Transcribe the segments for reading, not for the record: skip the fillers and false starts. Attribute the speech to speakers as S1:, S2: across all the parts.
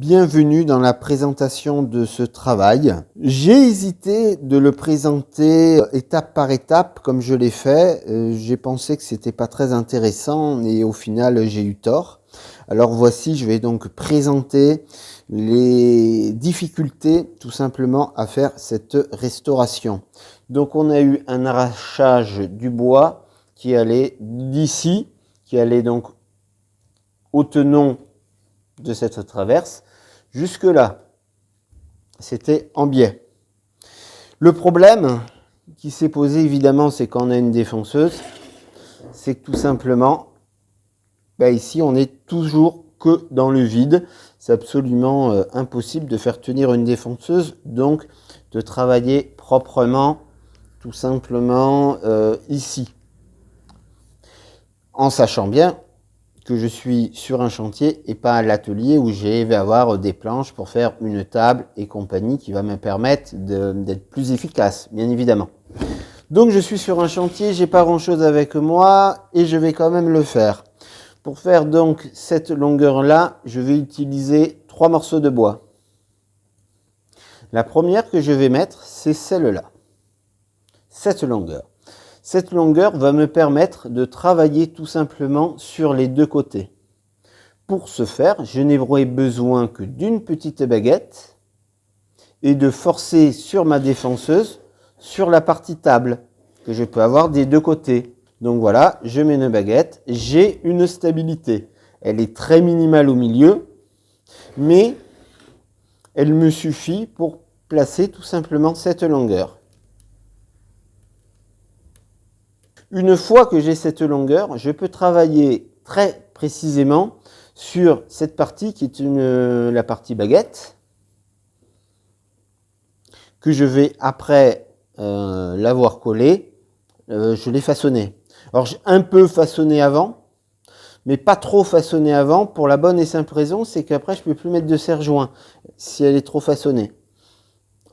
S1: Bienvenue dans la présentation de ce travail. J'ai hésité de le présenter étape par étape comme je l'ai fait. J'ai pensé que c'était pas très intéressant et au final j'ai eu tort. Alors voici, je vais donc présenter les difficultés tout simplement à faire cette restauration. Donc on a eu un arrachage du bois qui allait d'ici, qui allait donc au tenon de cette traverse jusque là. C'était en biais. Le problème qui s'est posé évidemment, c'est quand on a une défonceuse, c'est que tout simplement, ici on est toujours que dans le vide. C'est absolument impossible de faire tenir une défonceuse, donc de travailler proprement, tout simplement ici. En sachant bien que je suis sur un chantier et pas à l'atelier où je vais avoir des planches pour faire une table et compagnie qui va me permettre d'être plus efficace, bien évidemment. Donc je suis sur un chantier, j'ai pas grand chose avec moi et je vais quand même le faire. Pour faire donc cette longueur là, je vais utiliser 3 morceaux de bois. La première que je vais mettre, c'est celle-là. Cette longueur. Cette longueur va me permettre de travailler tout simplement sur les deux côtés. Pour ce faire, je n'aurai besoin que d'une petite baguette et de forcer sur ma défonceuse sur la partie table que je peux avoir des deux côtés. Donc voilà, je mets une baguette, j'ai une stabilité. Elle est très minimale au milieu, mais elle me suffit pour placer tout simplement cette longueur. Une fois que j'ai cette longueur, je peux travailler très précisément sur cette partie qui est la partie baguette, que je vais après l'avoir collée, je l'ai façonnée. Alors j'ai un peu façonné avant, mais pas trop façonné avant, pour la bonne et simple raison, c'est qu'après je ne peux plus mettre de serre-joint si elle est trop façonnée.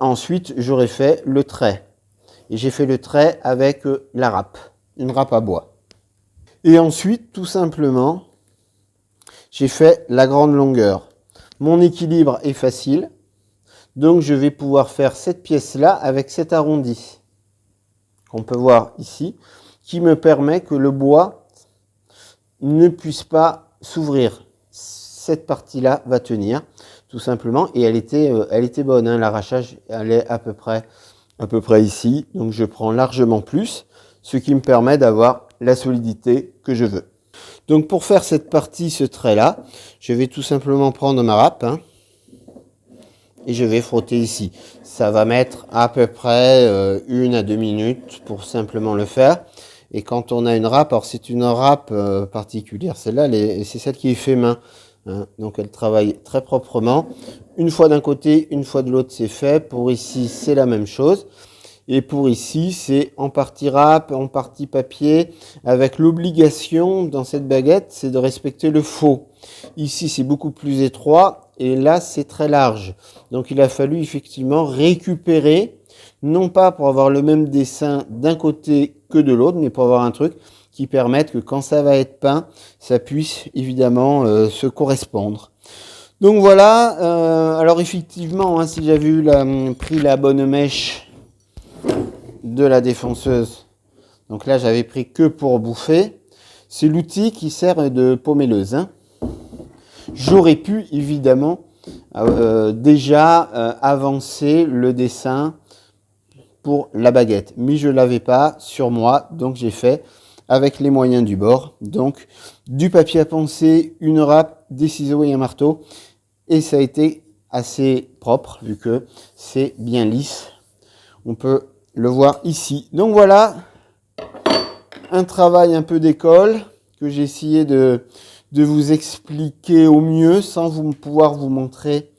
S1: Ensuite, j'aurais fait le trait. Et j'ai fait le trait avec la râpe. Une râpe à bois. Et ensuite, tout simplement, j'ai fait la grande longueur. Mon équilibre est facile, donc je vais pouvoir faire cette pièce-là avec cet arrondi, qu'on peut voir ici, qui me permet que le bois ne puisse pas s'ouvrir. Cette partie-là va tenir, tout simplement, et elle était bonne, hein, l'arrachage, elle est à peu près ici, donc je prends largement plus, ce qui me permet d'avoir la solidité que je veux. Donc pour faire cette partie, ce trait-là, je vais tout simplement prendre ma râpe et je vais frotter ici. Ça va mettre à peu près 1 à 2 minutes pour simplement le faire. Et quand on a une râpe, alors c'est une râpe particulière, celle-là, c'est celle qui est fait main. Donc elle travaille très proprement. Une fois d'un côté, une fois de l'autre, c'est fait. Pour ici, c'est la même chose. Et pour ici, c'est en partie râpe, en partie papier, avec l'obligation dans cette baguette, c'est de respecter le faux. Ici, c'est beaucoup plus étroit et là, c'est très large. Donc, il a fallu effectivement récupérer, non pas pour avoir le même dessin d'un côté que de l'autre, mais pour avoir un truc qui permette que quand ça va être peint, ça puisse évidemment se correspondre. Donc voilà, alors effectivement, si j'avais pris la bonne mèche de la défonceuse, donc là j'avais pris que pour bouffer, c'est l'outil qui sert de pommelleuse. J'aurais pu évidemment déjà avancer le dessin pour la baguette, mais je l'avais pas sur moi, donc j'ai fait avec les moyens du bord, donc du papier à poncer, une râpe, des ciseaux et un marteau, et ça a été assez propre vu que c'est bien lisse. On peut le voir ici. Donc voilà, un travail un peu d'école que j'ai essayé de vous expliquer au mieux sans pouvoir vous montrer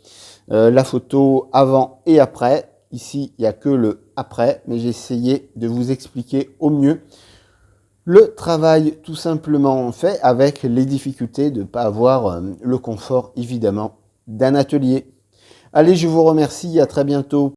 S1: la photo avant et après. Ici, il n'y a que le après, mais j'ai essayé de vous expliquer au mieux le travail tout simplement fait avec les difficultés de ne pas avoir le confort évidemment d'un atelier. Allez, je vous remercie, à très bientôt.